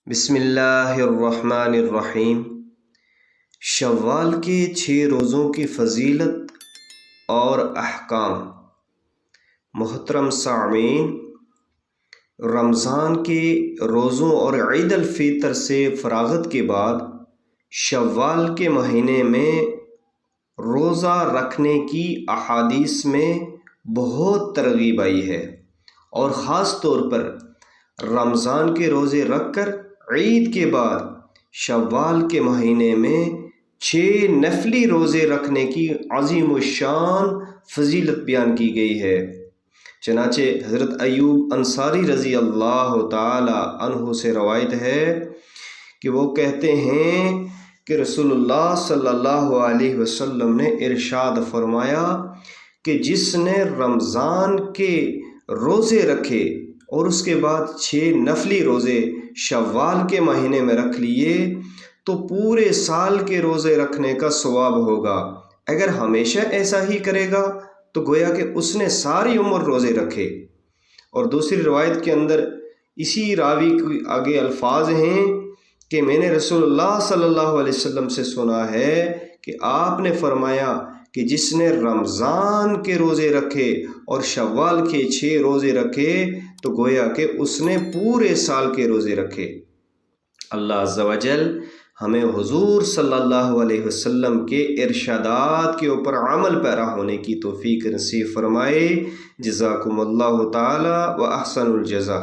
بسم اللہ الرحمن الرحیم۔ شوال کے 6 روزوں کی فضیلت اور احکام۔ محترم سامعین، رمضان کے روزوں اور عید الفطر سے فراغت کے بعد شوال کے مہینے میں روزہ رکھنے کی احادیث میں بہت ترغیب آئی ہے، اور خاص طور پر رمضان کے روزے رکھ کر عید کے بعد شوال کے مہینے میں 6 نفلی روزے رکھنے کی عظیم الشان فضیلت بیان کی گئی ہے۔ چنانچہ حضرت ایوب انصاری رضی اللہ تعالی عنہ سے روایت ہے کہ وہ کہتے ہیں کہ رسول اللہ صلی اللہ علیہ وسلم نے ارشاد فرمایا کہ جس نے رمضان کے روزے رکھے اور اس کے بعد 6 نفلی روزے شوال کے مہینے میں رکھ لیے تو پورے سال کے روزے رکھنے کا ثواب ہوگا۔ اگر ہمیشہ ایسا ہی کرے گا تو گویا کہ اس نے ساری عمر روزے رکھے۔ اور دوسری روایت کے اندر اسی راوی کے آگے الفاظ ہیں کہ میں نے رسول اللہ صلی اللہ علیہ وسلم سے سنا ہے کہ آپ نے فرمایا کہ جس نے رمضان کے روزے رکھے اور شوال کے 6 روزے رکھے تو گویا کہ اس نے پورے سال کے روزے رکھے۔ اللہ عز و جل ہمیں حضور صلی اللہ علیہ وسلم کے ارشادات کے اوپر عمل پیرا ہونے کی توفیق نصیب فرمائے۔ جزاکم اللہ تعالی و احسن الجزا۔